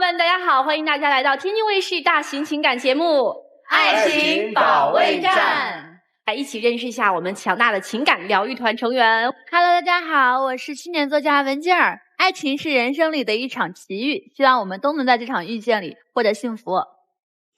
们，大家好，欢迎大家来到天津卫视大型情感节目《爱情保卫战》，来一起认识一下我们强大的情感疗愈团成员。Hello， 大家好，我是青年作家文静儿。爱情是人生里的一场奇遇，希望我们都能在这场遇见里获得幸福。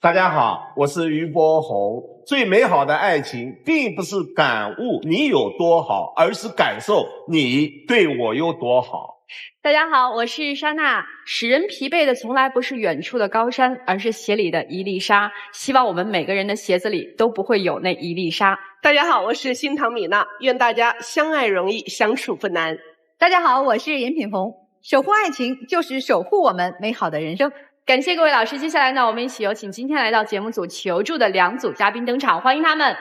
大家好，我是于波红。最美好的爱情，并不是感悟你有多好，而是感受你对我有多好。大家好，我是莎娜。使人疲惫的从来不是远处的高山，而是鞋里的一粒沙。希望我们每个人的鞋子里都不会有那一粒沙。大家好，我是新唐米娜。愿大家相爱容易，相处不难。大家好，我是严品红。守护爱情，就是守护我们美好的人生。感谢各位老师。接下来呢，我们一起有请今天来到节目组求助的2组嘉宾登场，欢迎他们。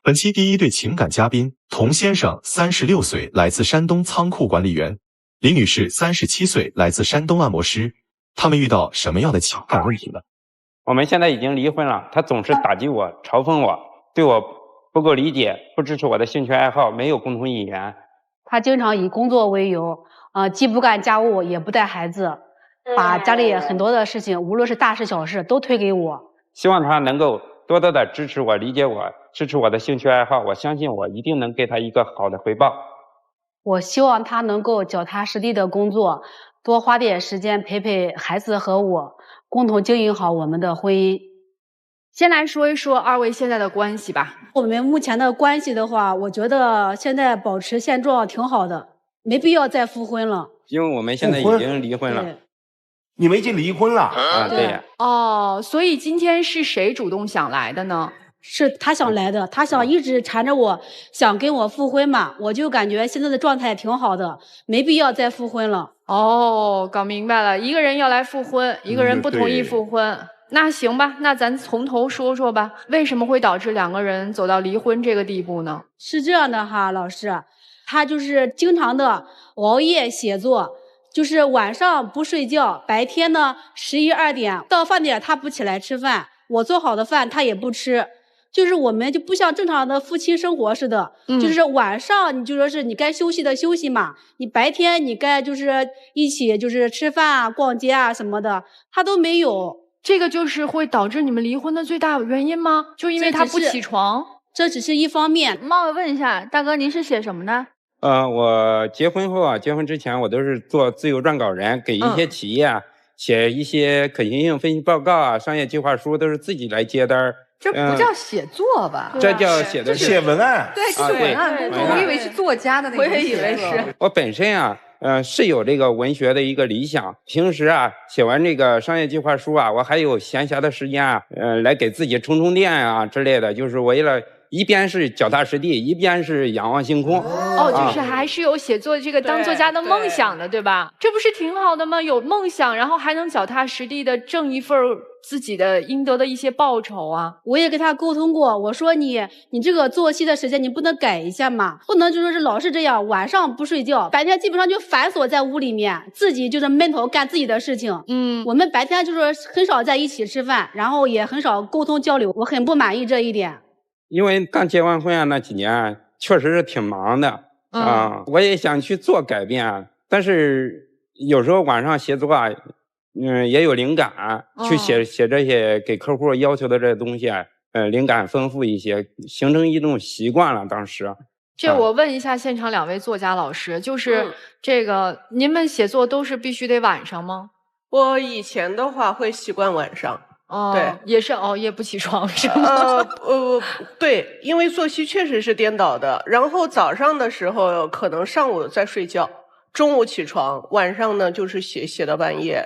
本期第一对情感嘉宾，童先生36岁，来自山东仓库管理员；李女士37岁，来自山东按摩师。他们遇到什么样的情感问题呢？我们现在已经离婚了，他总是打击我、嘲讽我，对我不够理解，不支持我的兴趣爱好，没有共同语言。他经常以工作为由，既不干家务，也不带孩子，把家里很多的事情，无论是大事小事，都推给我。希望他能够多多的支持我、理解我，支持我的兴趣爱好，我相信我一定能给他一个好的回报。我希望他能够脚踏实地的工作，多花点时间陪陪孩子和我，共同经营好我们的婚姻。先来说一说二位现在的关系吧。我们目前的关系的话，我觉得现在保持现状挺好的，没必要再复婚了。因为我们现在已经离婚了。你们已经离婚了啊？对呀。哦，所以今天是谁主动想来的呢？是他想来的，他想一直缠着我，想跟我复婚嘛，我就感觉现在的状态挺好的，没必要再复婚了。哦，搞明白了，一个人要来复婚，一个人不同意复婚。那行吧，那咱从头说说吧，为什么会导致2个人走到离婚这个地步呢？是这样的哈，老师，他就是经常的熬夜写作，就是晚上不睡觉，白天呢11、2点到饭点他不起来吃饭，我做好的饭他也不吃。就是我们就不像正常的夫妻生活似的，就是晚上你就说是你该休息的休息嘛，你白天你该就是一起就是吃饭啊、逛街啊什么的，他都没有。这个就是会导致你们离婚的最大原因吗？就因为他不起床？这只是一方面。冒昧问一下，大哥您是写什么的？我结婚后啊，结婚之前我都是做自由撰稿人，给一些企业啊写一些可行性分析报告啊、商业计划书，都是自己来接单。这不叫写作吧？这叫写文案。对，写文案工作。我以为是作家的那种。我也以为是。我本身啊，是有这个文学的一个理想。平时啊，写完这个商业计划书啊，我还有闲暇的时间啊，来给自己充电啊之类的，就是为了一边是脚踏实地，一边是仰望星空。哦，就是还是有写作这个当作家的梦想的，对吧？这不是挺好的吗？有梦想，然后还能脚踏实地的挣一份自己的应得的一些报酬啊。我也跟他沟通过，我说你这个作息的时间你不能改一下嘛，不能就说是老是这样，晚上不睡觉，白天基本上就反锁在屋里面，自己就是闷头干自己的事情。我们白天就是很少在一起吃饭，然后也很少沟通交流，我很不满意这一点。因为刚结完婚啊，那几年确实是挺忙的我也想去做改变，但是有时候晚上写作啊，也有灵感，去写这些给客户要求的这些东西啊，灵感丰富一些，形成一种习惯了。当时，这我问一下现场2位作家老师，就是这个您们写作都是必须得晚上吗？我以前的话会习惯晚上。对，也是熬夜不起床是吗？对，因为作息确实是颠倒的。然后早上的时候可能上午在睡觉，中午起床，晚上呢就是写到半夜。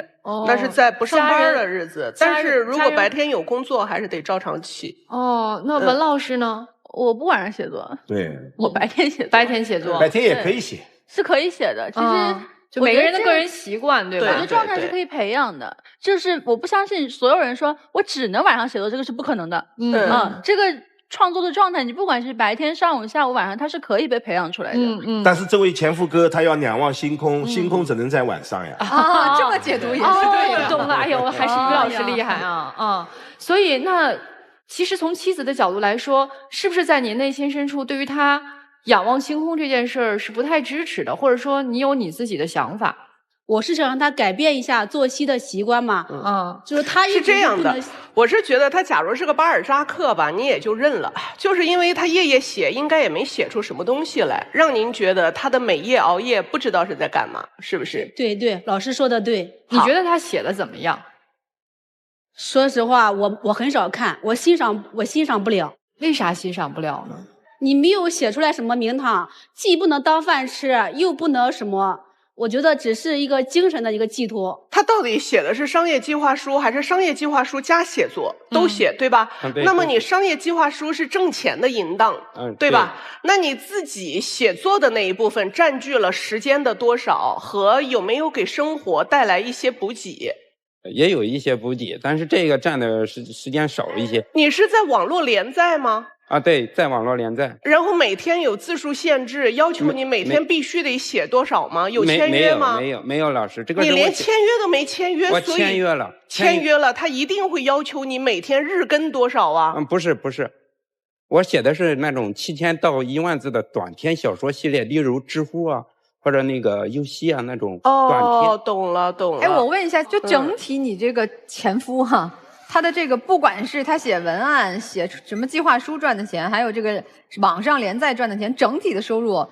那是在不上班的日子，但是如果白天有工作，还是得照常起。那文老师呢？我不晚上写作，对，我白天写作。白天写作，白天也可以写，是可以写的。其实。就每个人的个人习惯，对吧？我觉得状态是可以培养的，就是我不相信所有人说我只能晚上写作，这个是不可能的。这个创作的状态，你不管是白天、上午、下午、晚上，它是可以被培养出来的。但是这位前夫哥他要仰望星空，星空只能在晚上呀。啊，这么解读也是对的。懂了，哎呦，还是于老师厉害啊！所以那其实从妻子的角度来说，是不是在您内心深处，对于他仰望星空这件事儿是不太支持的，或者说你有你自己的想法？我是想让他改变一下作息的习惯嘛，就是他是这样的，我是觉得他假如是个巴尔扎克吧，你也就认了，就是因为他夜夜写，应该也没写出什么东西来，让您觉得他的每夜熬夜不知道是在干嘛，是不是？对，老师说的对。你觉得他写的怎么样？说实话，我很少看，我欣赏不了。为啥欣赏不了呢？你没有写出来什么名堂，既不能当饭吃，又不能什么。我觉得只是一个精神的一个寄托。他到底写的是商业计划书，还是商业计划书加写作？都写，对吧？对。那么你商业计划书是挣钱的淫荡，对吧？那你自己写作的那一部分占据了时间的多少，和有没有给生活带来一些补给？也有一些补给，但是这个占的时间少一些。你是在网络连载吗？啊，对，在网络连载。然后每天有字数限制，要求你每天必须得写多少吗？有签约吗？没有，老师，这个你连签约都没签约，我签约了，签约了，他一定会要求你每天日更多少啊？不是，我写的是那种7000到1万字的短篇小说系列，例如知乎啊，或者那个游戏啊那种短篇。哦，懂了。哎，我问一下，就整体你这个前夫哈。他的这个，不管是他写文案、写什么计划书赚的钱，还有这个网上连载赚的钱，整体的收入，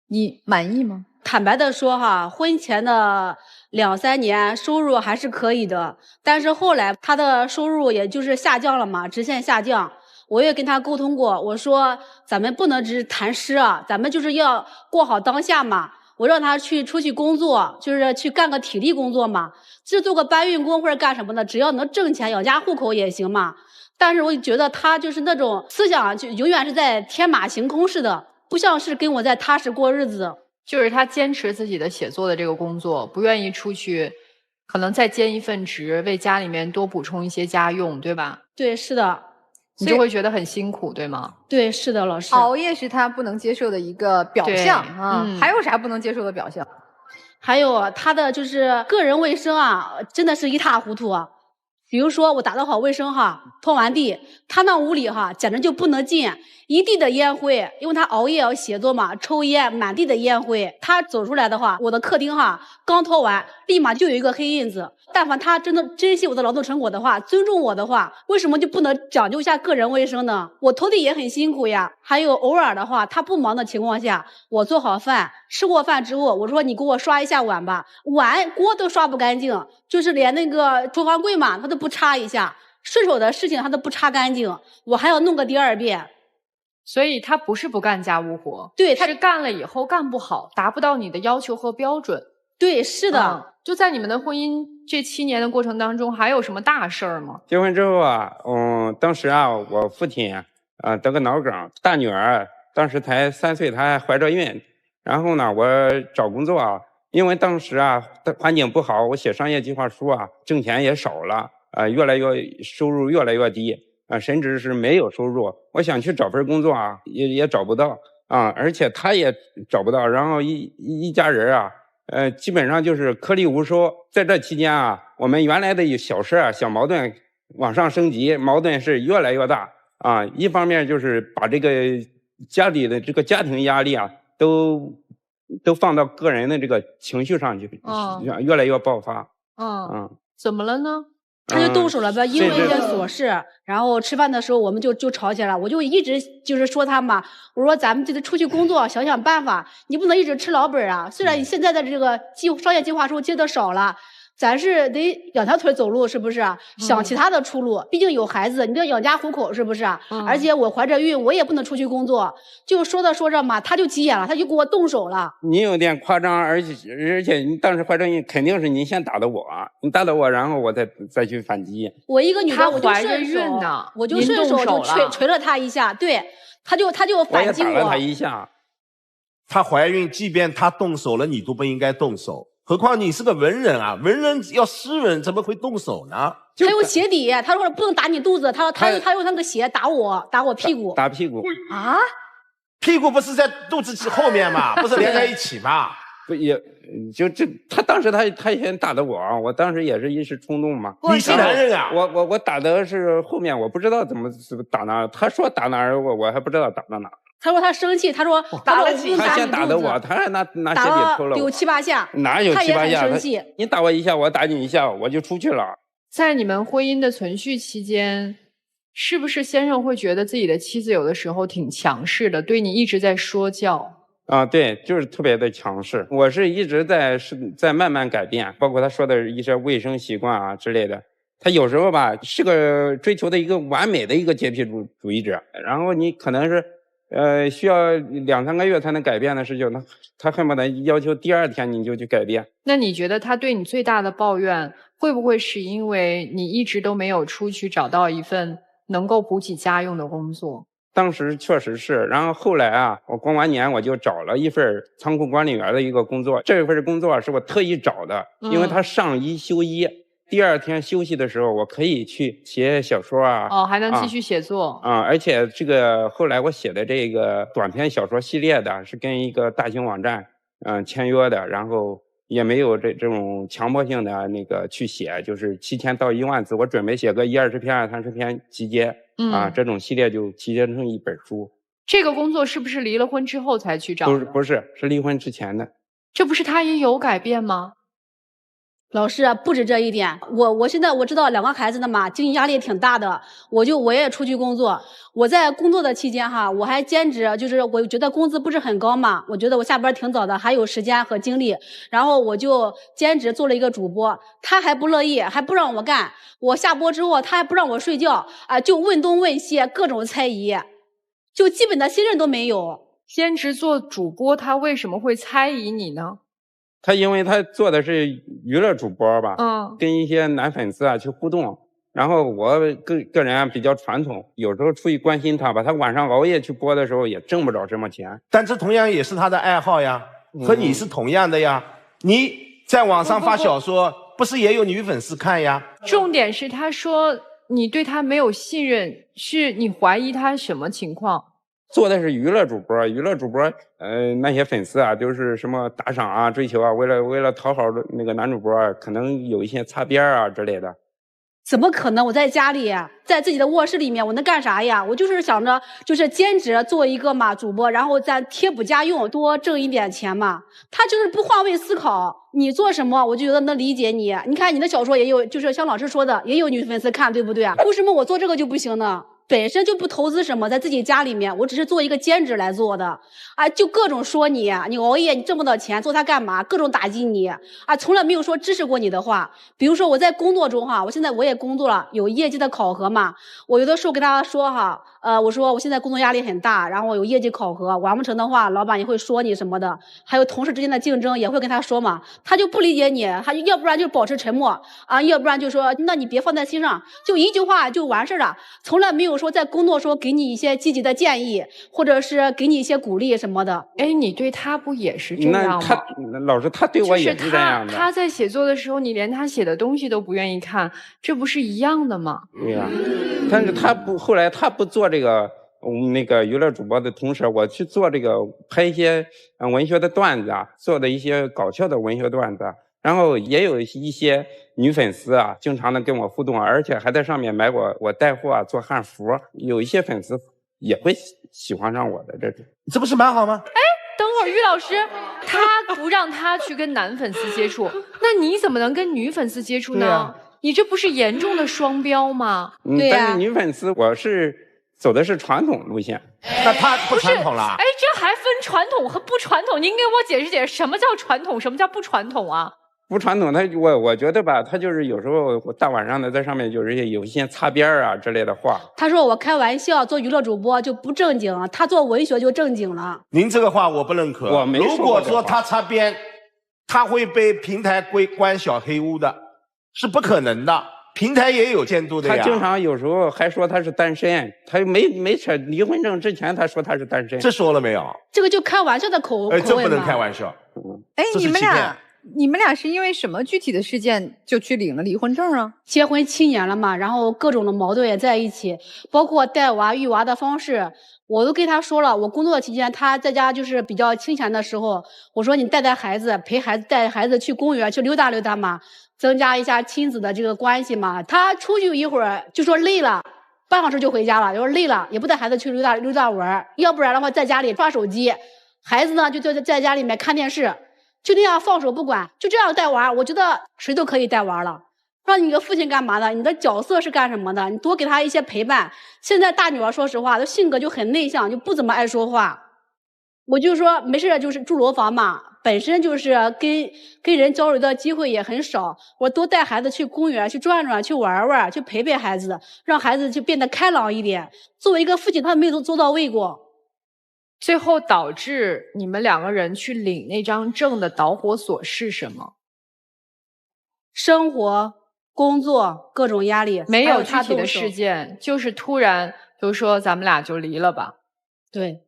你满意吗？坦白的说哈，婚前的2、3年收入还是可以的，但是后来他的收入也就是下降了嘛，直线下降。我也跟他沟通过，我说咱们不能只是谈诗啊，咱们就是要过好当下嘛。我让他出去工作，就是去干个体力工作嘛，就做个搬运工或者干什么的，只要能挣钱养家糊口也行嘛。但是我觉得他就是那种思想就永远是在天马行空似的，不像是跟我在踏实过日子。就是他坚持自己的写作的这个工作，不愿意出去，可能再兼一份职，为家里面多补充一些家用，对吧？对，是的。你就会觉得很辛苦，对吗？对，是的，老师。熬夜是他不能接受的一个表象啊。还有啥不能接受的表象？还有他的就是个人卫生啊，真的是一塌糊涂啊。比如说我打扫好卫生哈，拖完地，他那屋里哈简直就不能进，一地的烟灰，因为他熬夜要写作嘛，抽烟，满地的烟灰。他走出来的话，我的客厅哈刚拖完，立马就有一个黑印子。但凡他真的珍惜我的劳动成果的话，尊重我的话，为什么就不能讲究一下个人卫生呢？我拖地也很辛苦呀。还有偶尔的话，他不忙的情况下，我做好饭，吃过饭之后，我说你给我刷一下碗吧，碗锅都刷不干净，就是连那个厨房柜嘛，他都不擦一下，顺手的事情他都不擦干净，我还要弄个第2遍。所以他不是不干家务活，对，他是干了以后干不好，达不到你的要求和标准。对，是的。就在你们的婚姻这7年的过程当中，还有什么大事儿吗？结婚之后啊，当时啊，我父亲得个脑梗，大女儿当时才3岁，她还怀着孕。然后呢，我找工作啊，因为当时啊环境不好，我写商业计划书啊，挣钱也少了，收入越来越低甚至是没有收入。我想去找份工作啊，也找不到而且他也找不到。然后一家人啊。基本上就是颗粒无收。在这期间啊，我们原来的小事小矛盾往上升级，矛盾是越来越大一方面就是把这个家里的这个家庭压力啊，都放到个人的这个情绪上去，越来越爆发。怎么了呢？他就动手了呗，因为一件琐事，然后吃饭的时候我们就吵起来了。我就一直就是说他嘛，我说咱们就得出去工作，想想办法，你不能一直吃老本啊。虽然你现在的这个商业计划书接的少了，咱是得2条腿走路，是不是？想其他的出路，毕竟有孩子，你要养家糊口，是不是？而且我怀着孕，我也不能出去工作。就说着嘛，他就急眼了，他就给我动手了。你有点夸张，而且你当时怀着孕，肯定是你先打的我，你打的我，然后我再去反击。我一个女的，我就怀着孕呢，我就顺手就捶了他一下，对，他就反击我。我也打了他一下。她怀孕，即便她动手了，你都不应该动手。何况你是个文人啊，文人要诗人怎么会动手呢？他用鞋底，他说不能打你肚子，他用那个鞋打我屁股，打屁股啊？屁股不是在肚子后面吗？不是连在一起吗？不也就这，他当时他先打的我当时也是一时冲动嘛。你是男人啊？我打的是后面，我不知道怎么打哪，他说打哪儿，我还不知道打到哪。他说他生气，他说他先打的我，他还拿鞋底抽了我，有7、8下，哪有7、8下？他也很生气。你打我一下，我打你一下，我就出去了。在你们婚姻的存续期间，是不是先生会觉得自己的妻子有的时候挺强势的，对你一直在说教？啊，对，就是特别的强势。我是一直在慢慢改变，包括他说的一些卫生习惯啊之类的。他有时候吧是个追求的一个完美的一个洁癖主义者，然后你可能是需要2、3个月才能改变的事情，他恨不得要求第2天你就去改变。那你觉得他对你最大的抱怨，会不会是因为你一直都没有出去找到一份能够补给家用的工作？当时确实是，然后后来啊，我过完年我就找了一份仓库管理员的一个工作。这份工作是我特意找的，因为他上1休1，第2天休息的时候，我可以去写小说啊。哦，还能继续写作而且这个后来我写的这个短篇小说系列的是跟一个大型网站签约的，然后也没有这种强迫性的那个去写，就是7000到1万字，我准备写个20篇、30篇集结。这种系列就集结成一本书。这个工作是不是离了婚之后才去找的？不是离婚之前的。这不是他也有改变吗？老师不止这一点，我现在我知道2个孩子的嘛，经济压力挺大的，我也出去工作。我在工作的期间哈，我还兼职，就是我觉得工资不是很高嘛，我觉得我下班挺早的，还有时间和精力，然后我就兼职做了一个主播。他还不乐意，还不让我干。我下播之后，他还不让我睡觉啊，就问东问西，各种猜疑，就基本的信任都没有。兼职做主播，他为什么会猜疑你呢？他因为他做的是娱乐主播吧，跟一些男粉丝啊去互动，然后我个人比较传统，有时候出于关心他吧，他晚上熬夜去播的时候也挣不着什么钱，但这同样也是他的爱好呀，和你是同样的呀。你在网上发小说，不是也有女粉丝看呀？重点是他说你对他没有信任，是你怀疑他什么情况？做的是娱乐主播，那些粉丝啊，就是什么打赏啊、追求啊，为了讨好那个男主播，可能有一些擦边啊之类的。怎么可能？我在家里，在自己的卧室里面，我能干啥呀？我就是想着，就是兼职做一个嘛主播，然后再贴补家用，多挣一点钱嘛。他就是不换位思考，你做什么，我就觉得能理解你。你看你的小说也有，就是像老师说的，也有女粉丝看，对不对？为什么我做这个就不行呢？本身就不投资什么，在自己家里面，我只是做一个兼职来做的，啊，就各种说你熬夜，你挣不到钱，做它干嘛？各种打击你，啊，从来没有说支持过你的话。比如说我在工作中哈，我现在我也工作了，有业绩的考核嘛，我有的时候跟他说哈，我说我现在工作压力很大，然后有业绩考核，完不成的话，老板也会说你什么的，还有同事之间的竞争也会跟他说嘛，他就不理解你，他要不然就保持沉默啊，要不然就说那你别放在心上，就一句话就完事了，从来没有说在工作时候给你一些积极的建议，或者是给你一些鼓励什么的。哎，你对他不也是这样吗？老师他对我也是这样的。他在写作的时候，你连他写的东西都不愿意看，这不是一样的吗？对呀，但是后来他不做这个那个娱乐主播的同时，我去做这个拍一些文学的段子啊，做的一些搞笑的文学段子。然后也有一些女粉丝啊，经常的跟我互动，而且还在上面买我带货啊，做汉服。有一些粉丝也会喜欢上我的这种，这不是蛮好吗？哎，等会儿于老师，他不让他去跟男粉丝接触，那你怎么能跟女粉丝接触呢？你这不是严重的双标吗？对呀。但是女粉丝我是走的是传统路线，那他不传统了。哎，这还分传统和不传统？您给我解释解释，什么叫传统，什么叫不传统啊？不传统，我觉得吧，他就是有时候大晚上的在上面就是有一些擦边啊之类的话。他说我开玩笑，做娱乐主播就不正经，他做文学就正经了。您这个话我不认可。我没说过。如果说他擦边，他会被平台关小黑屋的，是不可能的。平台也有监督的呀。他经常有时候还说他是单身，他没扯离婚证之前，他说他是单身。这说了没有？这个就开玩笑的口味嘛。这不能开玩笑。哎，你们俩你们俩是因为什么具体的事件就去领了离婚证啊？结婚7年了嘛，然后各种的矛盾也在一起，包括带娃育娃的方式，我都跟他说了。我工作期间，他在家就是比较清闲的时候，我说你带孩子，陪孩子，带孩子去公园去溜达溜达嘛，增加一下亲子的这个关系嘛。他出去一会儿就说累了，半小时就回家了，说累了也不带孩子去溜达溜达玩，要不然的话在家里刷手机，孩子呢就在家里面看电视。就那样放手不管，就这样带娃，我觉得谁都可以带娃了。让你个父亲干嘛的？你的角色是干什么的？你多给他一些陪伴。现在大女儿说实话，她性格就很内向，就不怎么爱说话。我就说没事，就是住楼房嘛，本身就是跟人交流的机会也很少。我多带孩子去公园去转转，去玩玩，去陪陪孩子，让孩子就变得开朗一点。作为一个父亲，他没有做到位过。最后导致你们2个人去领那张证的导火索是什么？生活、工作各种压力，没有具体的事件，就是突然就说咱们俩就离了吧。对，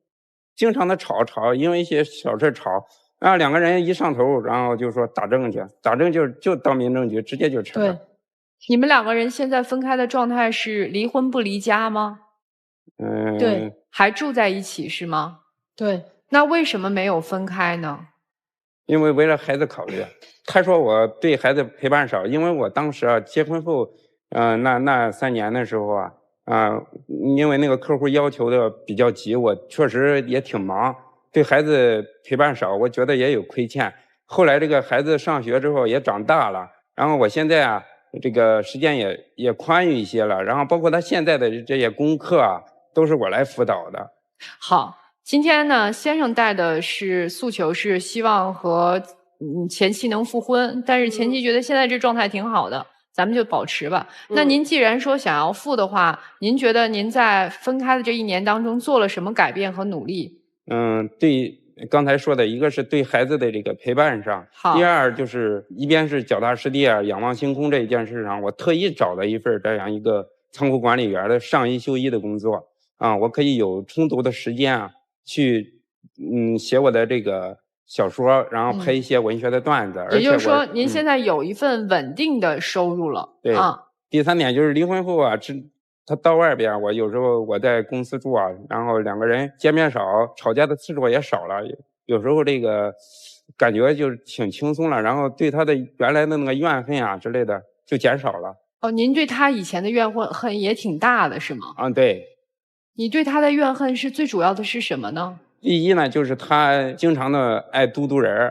经常的吵，因为一些小事吵，然后2个人一上头，然后就说打证去，打证就到民政局直接就撤了。对，你们2个人现在分开的状态是离婚不离家吗？对，还住在一起是吗？对，那为什么没有分开呢？因为为了孩子考虑，他说我对孩子陪伴少，因为我当时啊结婚后，那3年的时候因为那个客户要求的比较急，我确实也挺忙，对孩子陪伴少，我觉得也有亏欠。后来这个孩子上学之后也长大了，然后我现在这个时间也宽裕一些了，然后包括他现在的这些功课都是我来辅导的。好。今天呢，先生带的是诉求是希望和前妻能复婚，但是前妻觉得现在这状态挺好的，咱们就保持吧。那您既然说想要复的话，您觉得您在分开的这1年当中做了什么改变和努力？对刚才说的一个是对孩子的这个陪伴上，第二就是一边是脚踏实地仰望星空这一件事上，我特意找了一份这样一个仓库管理员的上一休一的工作我可以有充足的时间去写我的这个小说，然后拍一些文学的段子。也就是说，您现在有一份稳定的收入了。对。第3点就是离婚后他到外边，我有时候我在公司住然后2个人见面少，吵架的次数也少了，有时候这个感觉就挺轻松了，然后对他的原来的那个怨恨之类的就减少了。您对他以前的怨恨也挺大的是吗？对。你对他的怨恨是最主要的是什么呢？第一呢，就是他经常的爱嘟嘟人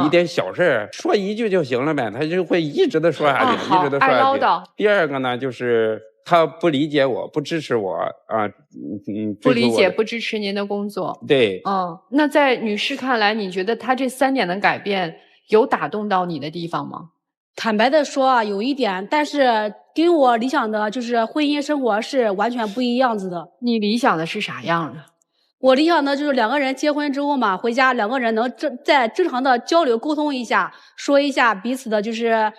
一点小事说一句就行了呗，他就会一直的说下去，一直的说下去。爱唠叨。第二个呢，就是他不理解我，不支持我不理解不支持您的工作。对。那在女士看来，你觉得他这3点的改变有打动到你的地方吗？坦白的说有一点，但是跟我理想的就是婚姻生活是完全不一样子的。你理想的是啥样的？我理想的就是2个人结婚之后嘛，回家2个人能在正常的交流沟通一下，说一下彼此的就是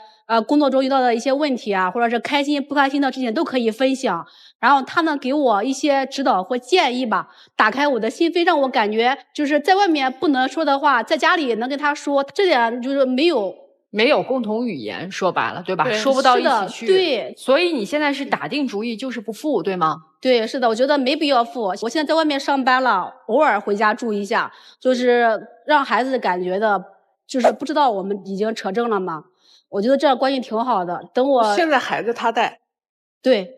工作中遇到的一些问题或者是开心不开心的事情都可以分享。然后他呢给我一些指导或建议吧，打开我的心扉，让我感觉就是在外面不能说的话，在家里能跟他说，这点就是没有共同语言，说白了，对吧？对，说不到一起去。对，所以你现在是打定主意就是不复，对吗？对，是的，我觉得没必要复。我现在在外面上班了，偶尔回家住一下，就是让孩子感觉的，就是不知道我们已经扯证了嘛。我觉得这样关系挺好的。等我现在孩子他带，对，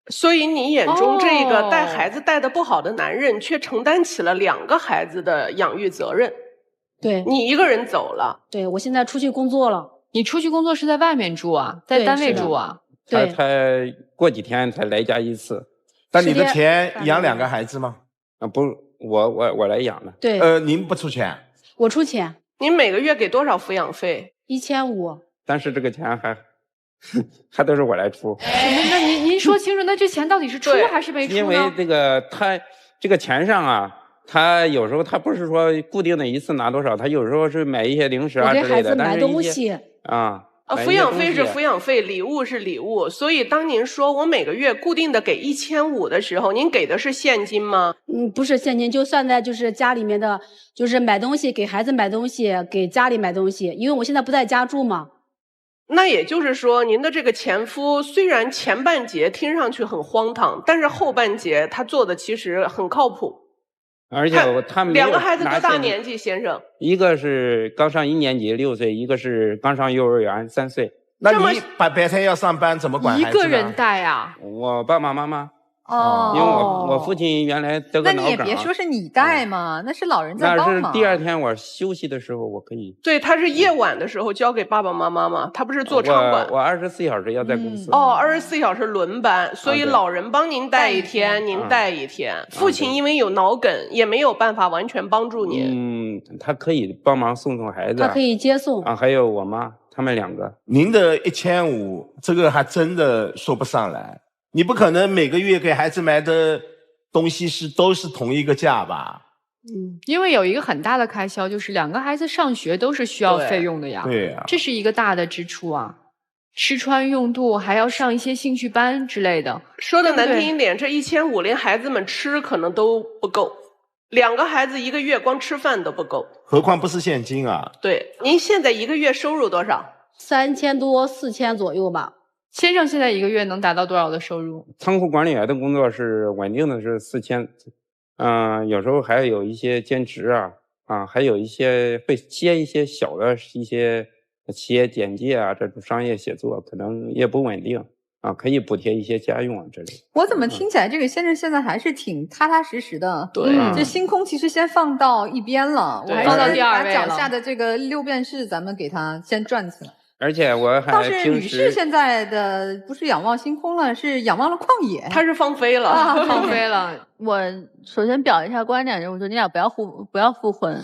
所以你眼中这个带孩子带的不好的男人，却承担起了2个孩子的养育责任。对，你一个人走了。对，我现在出去工作了。你出去工作是在外面住在单位住对，他过几天才来家一次。但你的钱养2个孩子吗？不，我来养的。对。您不出钱？我出钱。您每个月给多少抚养费？1500。但是这个钱还都是我来出。那您说清楚，那这钱到底是出还是没出呢？因为他这个钱上他有时候他不是说固定的一次拿多少，他有时候是买一些零食之类的，我给孩子买东西买一抚养费些东西是抚养费，礼物是礼物。所以当您说我每个月固定的给1500的时候，您给的是现金吗？不是现金，就算在就是家里面的，就是买东西，给孩子买东西，给家里买东西。因为我现在不在家住嘛。那也就是说，您的这个前夫虽然前半截听上去很荒唐，但是后半截他做的其实很靠谱。而且他们2个孩子多大年纪，先生？一个是刚上1年级6岁，一个是刚上幼儿园3岁。那你白天要上班，怎么管孩子呢？一个人带啊？我爸爸妈妈。哦，因为我父亲原来得个脑梗。那你也别说是你带嘛，那是老人在帮忙。那是第2天我休息的时候我可以。对，他是夜晚的时候交给爸爸妈妈嘛，他不是做场馆。我24小时要在公司。24小时轮班，所以老人帮您带一天，您带一天。父亲因为有脑梗，也没有办法完全帮助您。他可以帮忙送孩子。他可以接送啊，还有我妈，他们2个。您的1500，这个还真的说不上来。你不可能每个月给孩子买的东西都是同一个价吧？因为有一个很大的开销，就是2个孩子上学都是需要费用的呀。对呀，这是一个大的支出啊，吃穿用度还要上一些兴趣班之类的。说的难听一点，这1500连孩子们吃可能都不够，2个孩子1个月光吃饭都不够，何况不是现金啊。对，您现在1个月收入多少？3000多4000左右吧。先生现在1个月能达到多少的收入？仓库管理员的工作是稳定的，是4000，有时候还有一些兼职还有一些会接一些小的一些企业简介这种商业写作，可能也不稳定可以补贴一些家用之类的。我怎么听起来这个先生现在还是挺踏踏实实的？对，这星空其实先放到一边了，我还放到第2位了。把脚下的这个6便士咱们给他先转起来。而且我还倒是女士现在的不是仰望星空了，是仰望了旷野。她是放飞了，放飞了。我首先表一下观点，我觉得你俩不要复婚，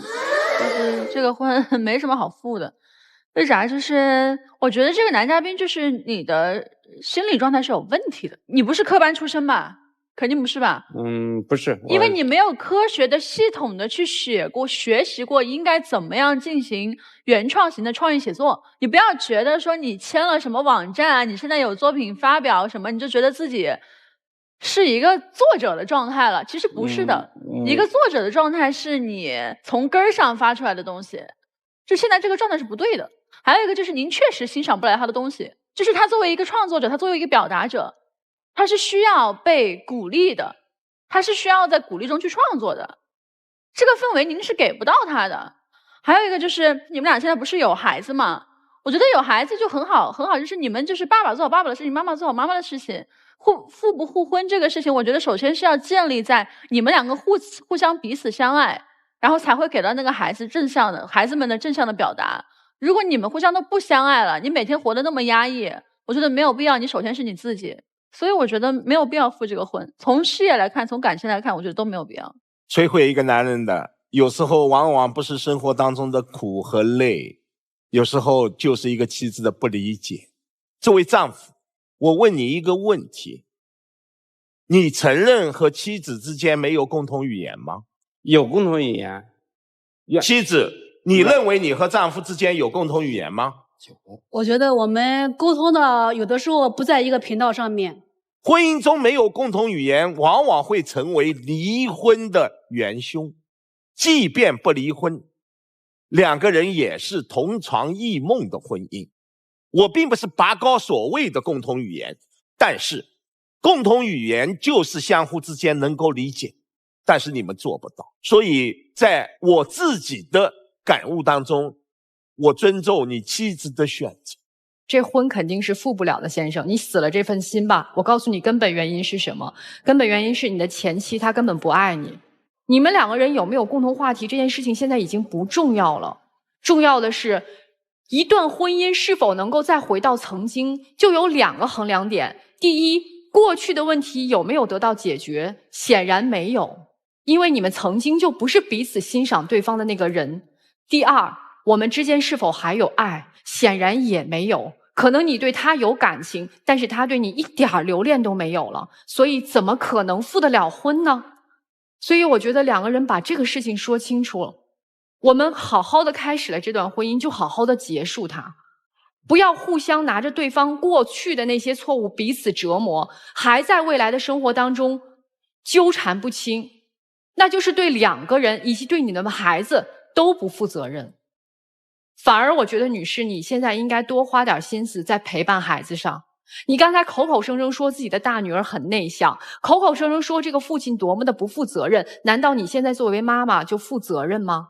就是这个婚没什么好复的。为啥？就是我觉得这个男嘉宾就是你的心理状态是有问题的。你不是科班出身吧？肯定不是吧？不是，因为你没有科学的、系统的去学习过应该怎么样进行原创型的创意写作。你不要觉得说你签了什么网站你现在有作品发表什么，你就觉得自己是一个作者的状态了。其实不是的，一个作者的状态是你从根儿上发出来的东西，就现在这个状态是不对的。还有一个就是您确实欣赏不来他的东西，就是他作为一个创作者，他作为一个表达者，他是需要被鼓励的，他是需要在鼓励中去创作的，这个氛围您是给不到他的。还有一个就是你们俩现在不是有孩子吗？我觉得有孩子就很好，就是你们就是爸爸做好爸爸的事情，妈妈做好妈妈的事情。互不互婚这个事情，我觉得首先是要建立在你们2个互相彼此相爱，然后才会给到那个孩子们的正向的表达。如果你们互相都不相爱了，你每天活得那么压抑，我觉得没有必要。你首先是你自己，所以我觉得没有必要复这个婚。从事业来看，从感情来看，我觉得都没有必要。摧毁一个男人的，有时候往往不是生活当中的苦和累，有时候就是一个妻子的不理解。这位丈夫，我问你一个问题，你承认和妻子之间没有共同语言吗？有共同语言。妻子，你认为你和丈夫之间有共同语言吗？我觉得我们沟通的有的时候不在一个频道上面。婚姻中没有共同语言，往往会成为离婚的元凶。即便不离婚，2个人也是同床异梦的婚姻。我并不是拔高所谓的共同语言，但是共同语言就是相互之间能够理解，但是你们做不到。所以在我自己的感悟当中，我尊重你妻子的选择。这婚肯定是复不了的，先生，你死了这份心吧。我告诉你根本原因是什么，根本原因是你的前妻她根本不爱你。你们2个人有没有共同话题这件事情现在已经不重要了，重要的是一段婚姻是否能够再回到曾经，就有2个衡量点。第一，过去的问题有没有得到解决？显然没有，因为你们曾经就不是彼此欣赏对方的那个人。第二，我们之间是否还有爱？显然也没有。可能你对他有感情，但是他对你一点留恋都没有了，所以怎么可能复得了婚呢？所以我觉得2个人把这个事情说清楚了，我们好好的开始了这段婚姻，就好好的结束它。不要互相拿着对方过去的那些错误彼此折磨，还在未来的生活当中纠缠不清，那就是对两个人以及对你的孩子都不负责任。反而我觉得女士，你现在应该多花点心思在陪伴孩子上。你刚才口口声声说自己的大女儿很内向，口口声声说这个父亲多么的不负责任，难道你现在作为妈妈就负责任吗？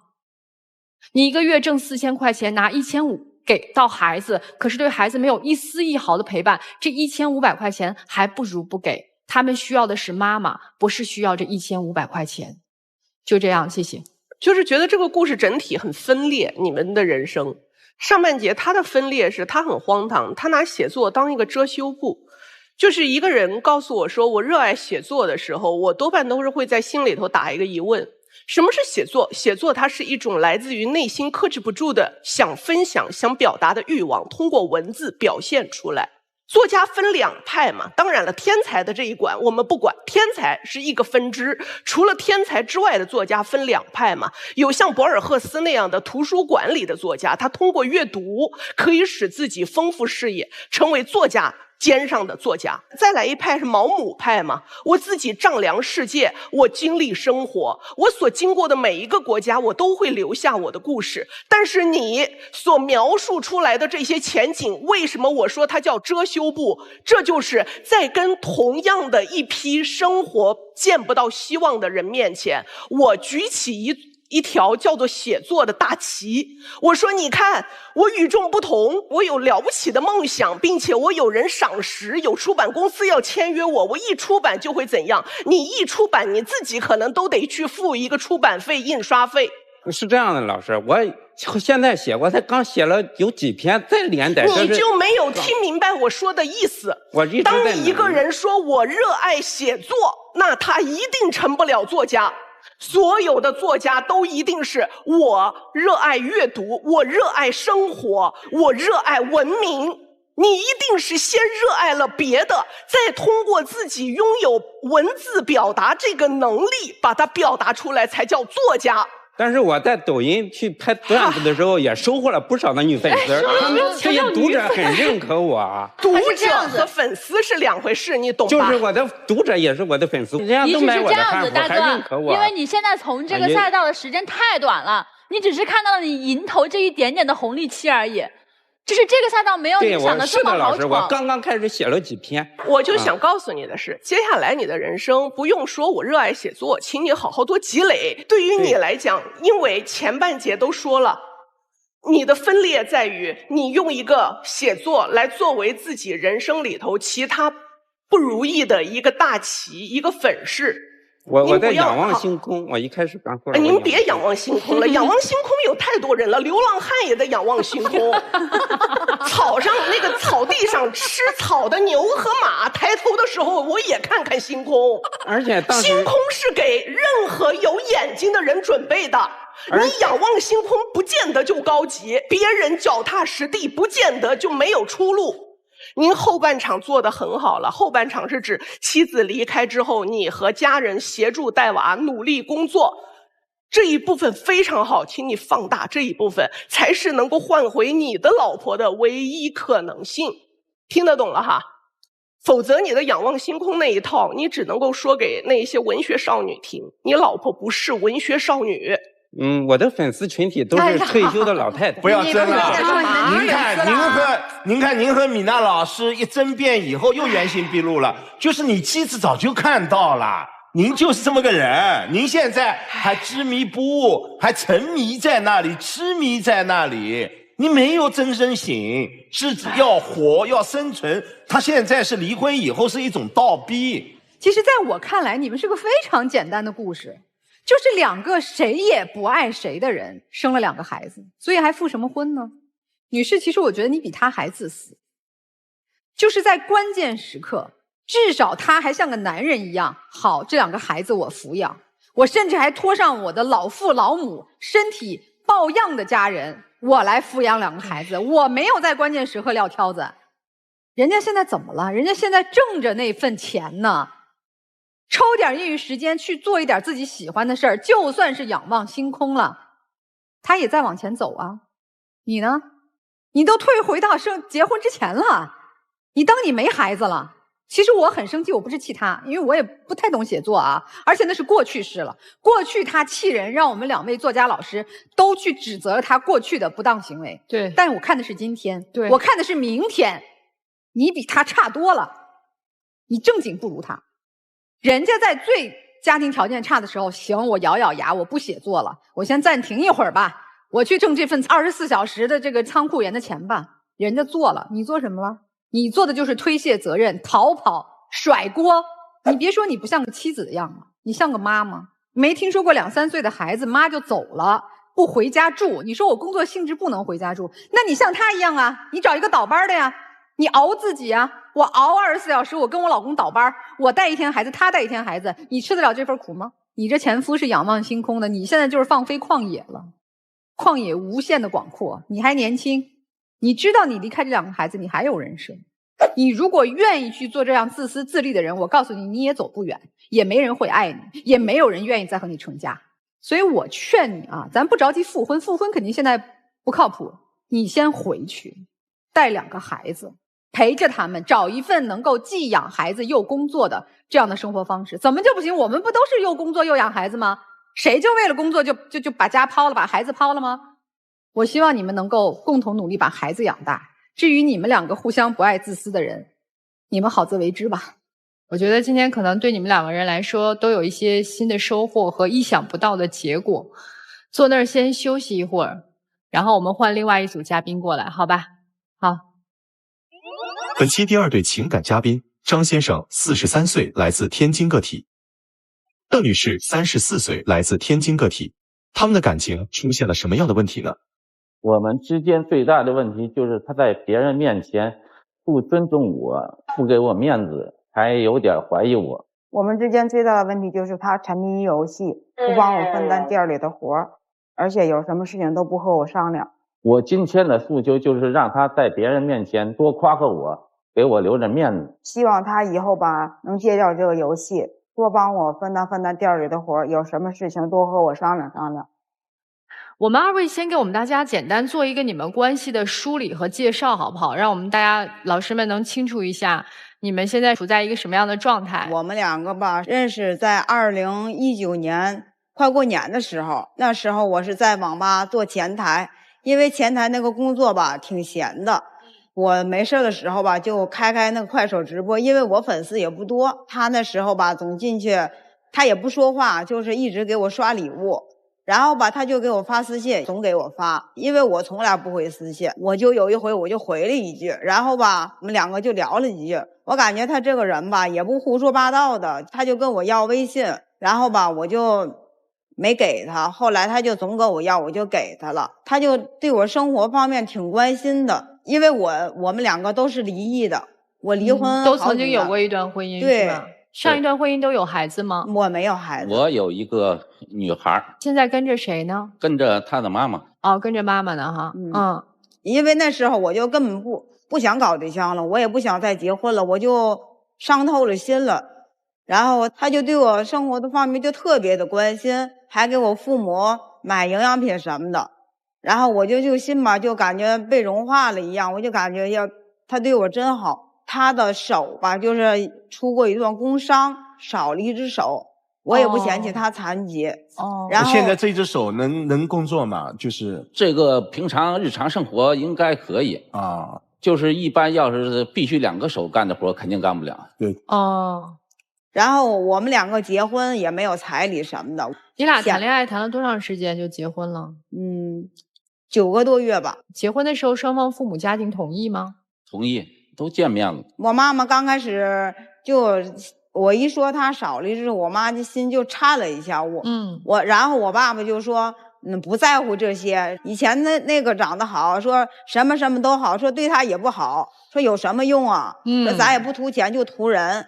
你一个月挣4000块钱，拿1500给到孩子，可是对孩子没有一丝一毫的陪伴，这1500块钱还不如不给。他们需要的是妈妈，不是需要这1500块钱。就这样，谢谢。就是觉得这个故事整体很分裂，你们的人生。上半节他的分裂是他很荒唐，他拿写作当一个遮羞布。就是一个人告诉我说我热爱写作的时候，我多半都是会在心里头打一个疑问，什么是写作？写作它是一种来自于内心克制不住的想分享、想表达的欲望，通过文字表现出来。作家分两派嘛，当然了，天才的这一管我们不管，天才是一个分支，除了天才之外的作家分两派嘛。有像博尔赫斯那样的图书馆里的作家，他通过阅读可以使自己丰富视野，成为作家肩上的作家。再来一派是毛姆派嘛，我自己丈量世界，我经历生活，我所经过的每一个国家，我都会留下我的故事。但是你所描述出来的这些前景，为什么我说它叫遮羞布？这就是在跟同样的一批生活见不到希望的人面前，我举起一条叫做写作的大旗，我说你看，我与众不同，我有了不起的梦想，并且我有人赏识，有出版公司要签约我，我一出版就会怎样？你一出版，你自己可能都得去付一个出版费、印刷费。是这样的，老师，我现在写，我才刚写了有几篇，再连带你就没有听明白我说的意思。当一个人说我热爱写作，那他一定成不了作家。所有的作家都一定是我热爱阅读，我热爱生活，我热爱文明。你一定是先热爱了别的，再通过自己拥有文字表达这个能力，把它表达出来，才叫作家。但是我在抖音去拍段子的时候，也收获了不少的女粉丝，他们这些读者很认可我。读者和粉丝是两回事，你懂吧？就是我的读者也是我的粉丝，人家都买我的汉服，还认可我。因为你现在从这个赛道的时间太短了，你只是看到了你迎头这一点点的红利期而已。就是这个赛道没有你想的这么好闯。是的，老师，我刚刚开始写了几篇。我就想告诉你的是，接下来你的人生不用说我热爱写作，请你好好多积累。对于你来讲，因为前半节都说了，你的分裂在于你用一个写作来作为自己人生里头其他不如意的一个大旗，一个粉饰。我在仰望星空，我一开始刚说了。您别仰望星空了，仰望星空有太多人了，流浪汉也得仰望星空。草上那个草地上吃草的牛和马，抬头的时候我也看看星空。而且当时星空是给任何有眼睛的人准备的。你仰望星空不见得就高级，别人脚踏实地不见得就没有出路。您后半场做得很好了，后半场是指妻子离开之后，你和家人协助带娃，努力工作，这一部分非常好，请你放大这一部分，才是能够换回你的老婆的唯一可能性。听得懂了哈？否则你的仰望星空那一套，你只能够说给那些文学少女听，你老婆不是文学少女。我的粉丝群体都是退休的老太太。不要争了，您看您和米娜老师一争辩以后又原形毕露了，就是你妻子早就看到了，您就是这么个人，您现在还执迷不悟，还沉迷在那里，痴迷在那里，你没有真正醒，是要活要生存。他现在是离婚以后是一种倒逼。其实在我看来，你们是个非常简单的故事。就是两个谁也不爱谁的人生了2个孩子，所以还复什么婚呢？女士，其实我觉得你比他还自私。就是在关键时刻，至少他还像个男人一样，好，这2个孩子我抚养，我甚至还拖上我的老父老母身体抱恙的家人，我来抚养2个孩子，我没有在关键时刻撂挑子。人家现在怎么了？人家现在挣着那份钱呢，抽点业余时间去做一点自己喜欢的事儿，就算是仰望星空了，他也在往前走啊。你呢？你都退回到结婚之前了，你当你没孩子了。其实我很生气，我不是气他，因为我也不太懂写作啊，而且那是过去式了。过去他气人，让我们2位作家老师都去指责他过去的不当行为。对，但我看的是今天，对，我看的是明天。你比他差多了，你正经不如他。人家在最家庭条件差的时候，行，我咬咬牙，我不写作了，我先暂停一会儿吧，我去挣这份24小时的这个仓库员的钱吧。人家做了，你做什么了？你做的就是推卸责任、逃跑、甩锅。你别说你不像个妻子的样子，你像个妈吗？没听说过2、3岁的孩子妈就走了，不回家住。你说我工作性质不能回家住，那你像他一样啊，你找一个倒班的呀，你熬自己啊。我熬24小时，我跟我老公倒班，我带1天孩子，他带1天孩子，你吃得了这份苦吗？你这前夫是仰望星空的，你现在就是放飞旷野了，旷野无限的广阔，你还年轻。你知道你离开这2个孩子，你还有人生。你如果愿意去做这样自私自利的人，我告诉你，你也走不远，也没人会爱你，也没有人愿意再和你成家。所以我劝你啊，咱不着急复婚，复婚肯定现在不靠谱。你先回去，带2个孩子，陪着他们，找一份能够既养孩子又工作的这样的生活方式。怎么就不行？我们不都是又工作又养孩子吗？谁就为了工作就把家抛了，把孩子抛了吗？我希望你们能够共同努力把孩子养大。至于你们2个互相不爱自私的人，你们好自为之吧。我觉得今天可能对你们2个人来说都有一些新的收获和意想不到的结果。坐那儿先休息一会儿，然后我们换另外一组嘉宾过来，好吧？好。本期第2对情感嘉宾张先生43岁，来自天津个体；邓女士34岁，来自天津个体。他们的感情出现了什么样的问题呢？我们之间最大的问题就是他在别人面前不尊重我，不给我面子，还有点怀疑我。我们之间最大的问题就是他沉迷于游戏，不帮我分担店里的活儿，而且有什么事情都不和我商量。我今天的诉求就是让他在别人面前多夸夸我，给我留着面子。希望他以后吧能戒掉这个游戏，多帮我分担店里的活儿，有什么事情多和我商量商量。我们2位先给我们大家简单做一个你们关系的梳理和介绍，好不好？让我们大家老师们能清楚一下你们现在处在一个什么样的状态。我们2个吧认识在2019年快过年的时候，那时候我是在网吧做前台，因为前台那个工作吧挺闲的，我没事的时候吧就开那个快手直播，因为我粉丝也不多，他那时候吧总进去，他也不说话，就是一直给我刷礼物。然后吧，他就给我发私信，总给我发，因为我从来不回私信，我就有一回我就回了一句，然后吧，我们2个就聊了几句。我感觉他这个人吧，也不胡说八道的，他就跟我要微信，然后吧，我就没给他。后来他就总跟我要，我就给他了。他就对我生活方面挺关心的，因为我们2个都是离异的，我离婚都曾经有过一段婚姻，对。是吧？上一段婚姻都有孩子吗？我没有孩子。我有一个女孩。现在跟着谁呢？跟着她的妈妈。哦，跟着妈妈呢哈。因为那时候我就根本不想搞对象了，我也不想再结婚了，我就伤透了心了。然后他就对我生活的方面就特别的关心，还给我父母买营养品什么的。然后我就心吧就感觉被融化了一样，我就感觉他对我真好。他的手吧，就是出过一段工伤，少了一只手，我也不嫌弃他残疾。然后现在这只手能工作吗？就是这个平常日常生活应该可以啊，就是一般要是必须2个手干的活，肯定干不了。对。然后我们2个结婚也没有彩礼什么的。你俩谈恋爱谈了多长时间就结婚了？9个多月吧。结婚的时候双方父母家庭同意吗？同意。都见面了。我妈妈刚开始我一说她少了一只，我妈的心就颤了一下。然后我爸爸就说，不在乎这些，以前那个长得好，说什么什么都好，说对她也不好，说有什么用啊？说咱也不图钱，就图人。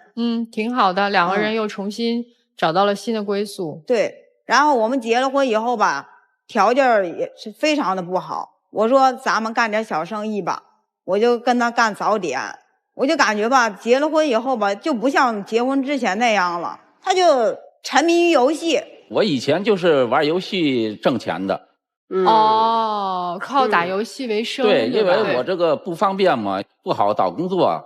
挺好的，2个人又重新找到了新的归宿。对，然后我们结了婚以后吧，条件也是非常的不好。我说咱们干点小生意吧。我就跟他干早点，我就感觉吧，结了婚以后吧，就不像结婚之前那样了，他就沉迷于游戏。我以前就是玩游戏挣钱的，哦，靠打游戏为生。对，因吧为我这个不方便嘛，不好找工作，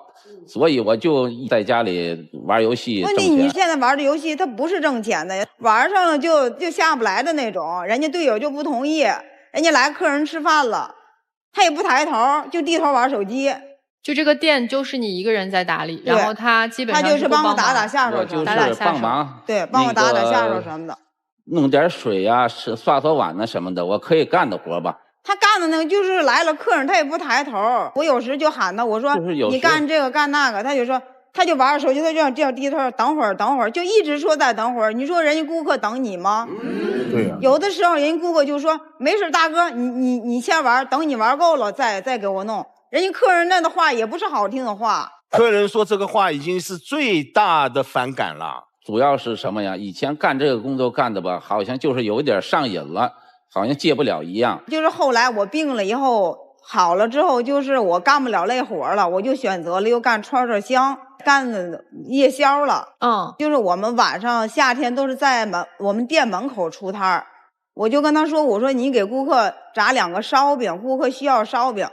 所以我就在家里玩游戏挣问题钱。你现在玩的游戏它不是挣钱的，玩上了就下不来的那种，人家队友就不同意，人家来客人吃饭了，他也不抬头，就低头玩手机。就这个店就是你一个人在打理，然后他基本上他就是帮我不忙打下手我就是什么的，帮忙，对，帮我打下手什么的。弄点水呀、刷刷碗呐什么的，我可以干的活吧。他干的那个就是来了客人，他也不抬头。我有时就喊他，我说你干这个干那个，他就说他就玩手机，他就这样低头，等会儿，就一直说再等会儿。你说人家顾客等你吗？对呀。有的时候人家顾客就说没事，大哥，你先玩，等你玩够了再给我弄。人家客人那的话也不是好听的话，客人说这个话已经是最大的反感了。主要是什么呀？以前干这个工作干的吧，好像就是有点上瘾了，好像戒不了一样。就是后来我病了以后好了之后，就是我干不了累活了，我就选择了又干串香，干夜宵了。就是我们晚上夏天都是在我们店门口出摊儿，我就跟他说，我说你给顾客炸2个烧饼，顾客需要烧饼。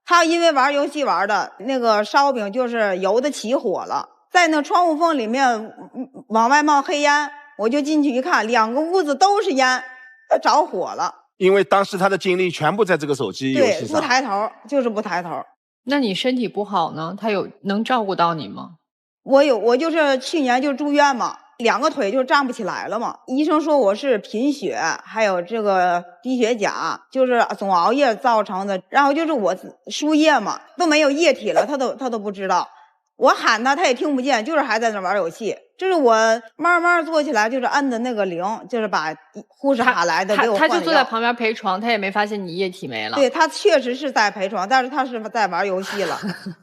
他因为玩游戏玩的那个烧饼就是油的起火了，在那窗户缝里面往外冒黑烟，我就进去一看，2个屋子都是烟，着火了。因为当时他的精力全部在这个手机游戏上，对，不抬头，就是不抬头。那你身体不好呢？他能照顾到你吗？我就是去年就住院嘛，2个腿就站不起来了嘛。医生说我是贫血，还有这个低血钾，就是总熬夜造成的。然后就是我输液嘛，都没有液体了，他都不知道。我喊他，他也听不见，就是还在那玩游戏。就是我慢慢坐起来，就是按的那个铃，就是把护士喊来的给我换他就坐在旁边陪床，他也没发现你液体没了。对，他确实是在陪床，但是他是在玩游戏了。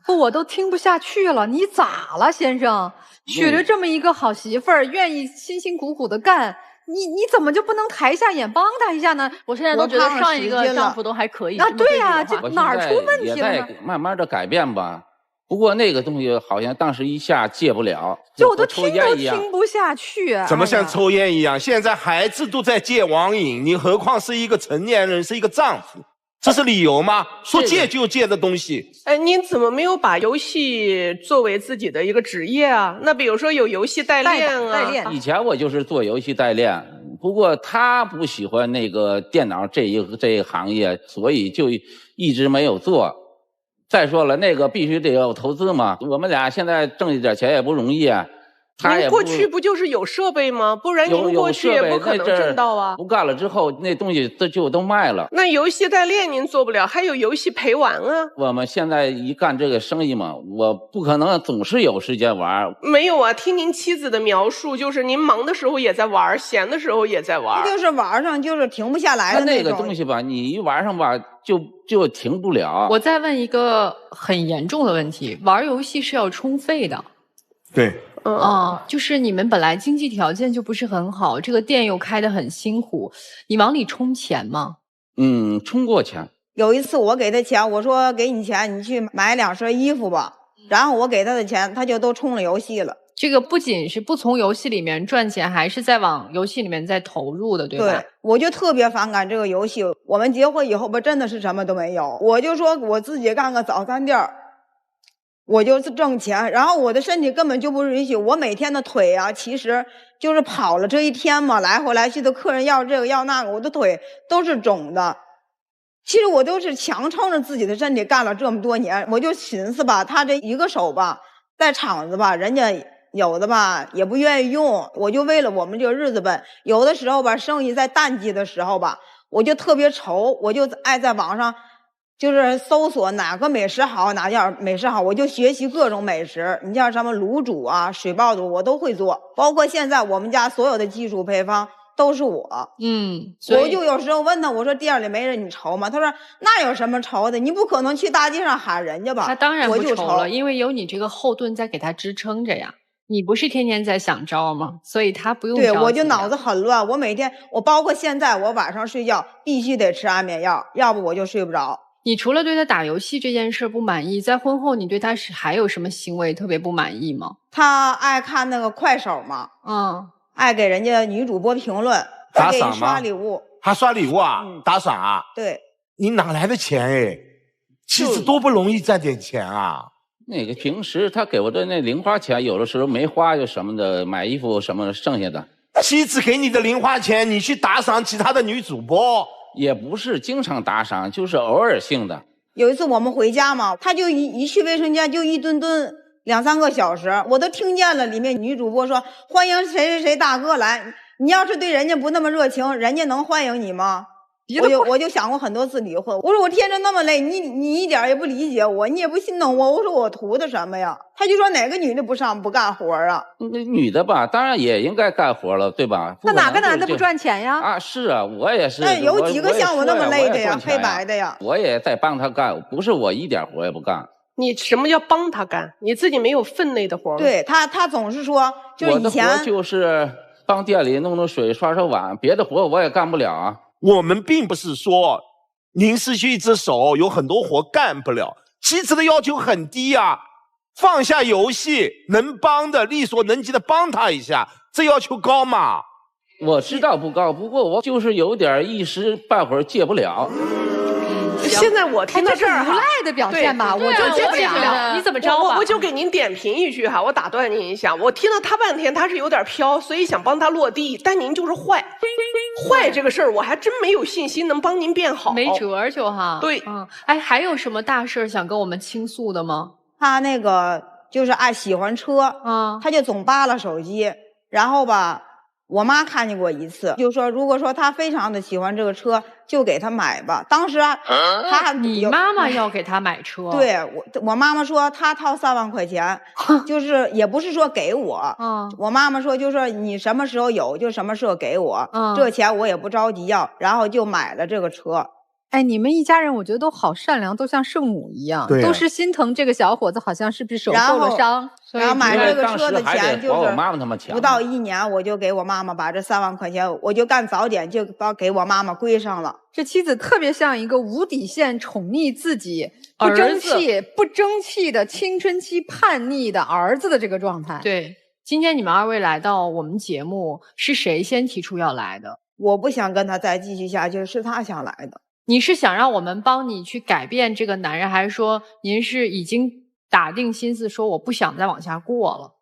不，我都听不下去了，你咋了，先生？娶了这么一个好媳妇儿，愿意辛辛苦苦的干，你怎么就不能抬下眼帮他一下呢？我现在都觉得上一个丈夫都还可以。啊，对呀，这哪儿出问题了呢？也在慢慢的改变吧。不过那个东西好像当时一下戒不了，就我都听不下去。怎么像抽烟一样？现在孩子都在戒网瘾，你何况是一个成年人，是一个丈夫，这是理由吗？说戒就戒的东西。哎，您怎么没有把游戏作为自己的一个职业啊？那比如说有游戏代练啊。代练。以前我就是做游戏代练，不过他不喜欢那个电脑这一行业，所以就一直没有做。再说了，那个必须得有投资嘛。我们俩现在挣一点钱也不容易啊。您过去不就是有设备吗？不然您过去也不可能挣到啊。不干了之后，那东西就都卖了。那游戏代练您做不了，还有游戏陪玩啊。我们现在一干这个生意嘛，我不可能总是有时间玩。没有啊，听您妻子的描述，就是您忙的时候也在玩，闲的时候也在玩。就是玩上就是停不下来的那种。那个东西吧，你一玩上吧，就停不了。我再问一个很严重的问题：玩游戏是要充费的。对。就是你们本来经济条件就不是很好，这个店又开得很辛苦，你往里充钱吗？充过钱。有一次我给他钱，我说给你钱，你去买2身衣服吧。然后我给他的钱，他就都充了游戏了。这个不仅是不从游戏里面赚钱，还是在往游戏里面再投入的，对吧？对，我就特别反感这个游戏。我们结婚以后吧，真的是什么都没有。我就说我自己干个早餐店，我就是挣钱，然后我的身体根本就不允许。我每天的腿啊，其实就是跑了这一天嘛，来回来去的客人要这个要那个，我的腿都是肿的。其实我都是强撑着自己的身体干了这么多年，我就寻思吧，他这一个手吧，在厂子吧，人家有的吧也不愿意用，我就为了我们这个日子本，有的时候吧，生意在淡季的时候吧，我就特别愁，我就爱在网上就是搜索哪个美食好，哪家美食好，我就学习各种美食。你像什么卤煮啊、水爆肚，我都会做，包括现在我们家所有的技术配方都是我。我就有时候问他，我说店里没人，你愁吗？他说那有什么愁的？你不可能去大街上喊人家吧？他当然不愁了，因为有你这个后盾在给他支撑着呀。你不是天天在想招吗？所以他不用着急。对，我就脑子很乱。我每天，我包括现在，我晚上睡觉必须得吃安眠药，要不我就睡不着。你除了对他打游戏这件事不满意，在婚后你对他还有什么行为特别不满意吗？他爱看那个快手嘛，爱给人家女主播评论，爱给人刷礼物。还刷礼物啊，打赏啊？对，你哪来的钱哎？妻子多不容易赚点钱啊！那个平时他给我的那零花钱，有的时候没花就什么的，买衣服什么剩下的。妻子给你的零花钱，你去打赏其他的女主播，也不是经常打赏，就是偶尔性的。有一次我们回家嘛，他就一去卫生间就一蹲2、3个小时，我都听见了。里面女主播说：“欢迎谁谁谁大哥来。”你要是对人家不那么热情，人家能欢迎你吗？我就想过很多次离婚。我说我天天那么累，你一点也不理解我，你也不心疼我。我说我图的什么呀？他就说哪个女的不干活啊？那女的吧，当然也应该干活了，对吧？那哪个男的不赚钱呀？啊，是啊，我也是。那有几个像我那么累的呀，黑白的呀？我也在帮他干，不是我一点活也不干。你什么叫帮他干？你自己没有分内的活吗？对他总是说，就是以前我的活就是帮店里弄水、刷碗，别的活我也干不了啊。我们并不是说您失去一只手，有很多活干不了。妻子的要求很低啊，放下游戏，能帮的力所能及的帮他一下，这要求高吗？我知道不高，不过我就是有点一时半会儿戒不了。现在我听到这儿无赖的表现吧，我就戒不了。你怎么着吧？我就给您点评一句哈，我打断您一下，我听到他半天，他是有点飘，所以想帮他落地，但您就是坏这个事儿，我还真没有信心能帮您变好。没辙就哈。对，哎，还有什么大事想跟我们倾诉的吗？他那个就是喜欢车，他就总扒拉手机，然后吧。我妈看见过一次，就说如果说他非常的喜欢这个车，就给他买吧。当时你妈妈要给他买车？对，我妈妈说她掏3万块钱，就是也不是说给我，我妈妈说就说你什么时候有就什么时候给我，这钱我也不着急要，然后就买了这个车。哎，你们一家人我觉得都好善良，都像圣母一样，都是心疼这个小伙子，好像是不是手受了伤？然后买这个车的钱就是不到1年，我就给我妈妈把这3万块钱，我就干早点就给我妈妈归上了。这妻子特别像一个无底线宠溺自己、不争气的青春期叛逆的儿子的这个状态。对，今天你们2位来到我们节目，是谁先提出要来的？我不想跟他再继续下去，是他想来的。你是想让我们帮你去改变这个男人，还是说您是已经打定心思说我不想再往下过了？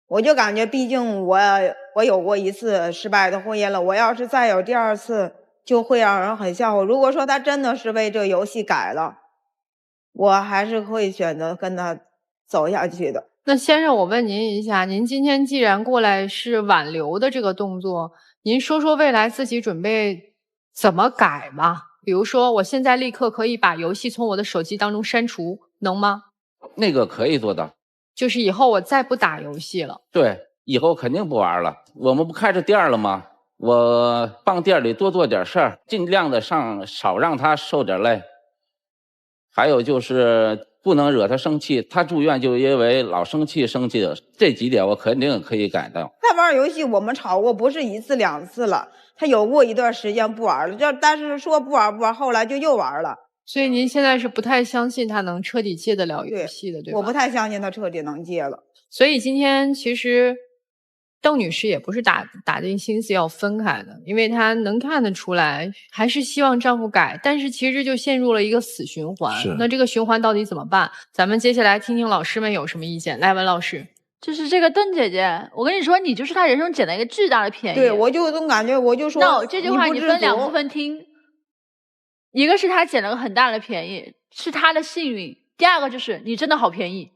我就感觉，毕竟我有过一次失败的婚姻了，我要是再有第2次，就会让人很笑话。如果说他真的是为这个游戏改了，我还是会选择跟他走下去的。那先生，我问您一下，您今天既然过来是挽留的这个动作，您说说未来自己准备怎么改吧？比如说，我现在立刻可以把游戏从我的手机当中删除，能吗？那个可以做到，就是以后我再不打游戏了。对，以后肯定不玩了。我们不开着店了吗？我帮店里多做点事儿，尽量的少让他受点累。还有就是不能惹他生气，他住院就因为老生气的，这几点我肯定可以改掉。他玩游戏我们吵过，不是1次2次了。他有过一段时间不玩了，但是说不玩，后来就又玩了。所以您现在是不太相信他能彻底戒得了游戏的，对吧？我不太相信他彻底能戒了。所以今天其实邓女士也不是打定心思要分开的，因为她能看得出来，还是希望丈夫改，但是其实就陷入了一个死循环。那这个循环到底怎么办？咱们接下来听听老师们有什么意见。来，文老师。就是这个邓姐姐，我跟你说，你就是她人生捡了一个巨大的便宜。对，我就总感觉，我就说，那这句话你分2部分听，一个是她捡了个很大的便宜，是她的幸运；第二个就是你真的好便宜。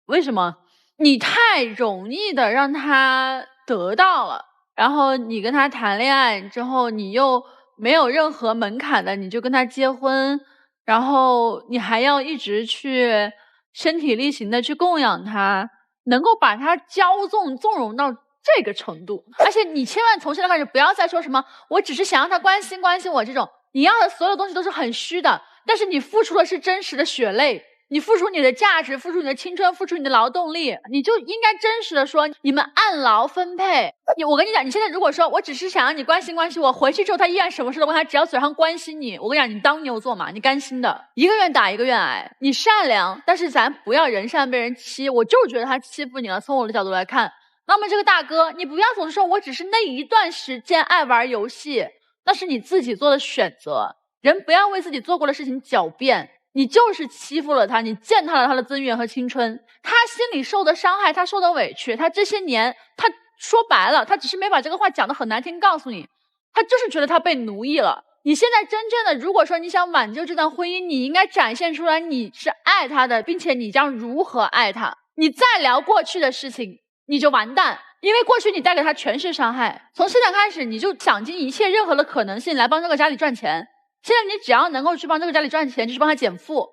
为什么？你太容易的让他得到了，然后你跟他谈恋爱之后，你又没有任何门槛的，你就跟他结婚，然后你还要一直去身体力行的去供养他。能够把他纵容到这个程度，而且你千万从现在开始不要再说什么我只是想让他关心我这种，你要的所有东西都是很虚的，但是你付出的是真实的血泪，你付出你的价值，付出你的青春，付出你的劳动力，你就应该真实的说你们按劳分配。我跟你讲，你现在如果说我只是想让你关心我，回去之后他依然什么事都问他，只要嘴上关心你，我跟你讲，你当牛做马，你甘心的，一个愿打一个愿挨。你善良，但是咱不要人善被人欺，我就觉得他欺负你了，从我的角度来看。那么这个大哥，你不要总是说我只是那一段时间爱玩游戏，那是你自己做的选择。人不要为自己做过的事情狡辩，你就是欺负了他，你践踏了他的尊严和青春，他心里受的伤害，他受的委屈，他这些年，他说白了，他只是没把这个话讲得很难听告诉你，他就是觉得他被奴役了。你现在真正的，如果说你想挽救这段婚姻，你应该展现出来你是爱他的，并且你将如何爱他。你再聊过去的事情，你就完蛋，因为过去你带给他全是伤害。从现在开始，你就想尽一切任何的可能性来帮这个家里赚钱。现在你只要能够去帮这个家里赚钱，就是帮他减负，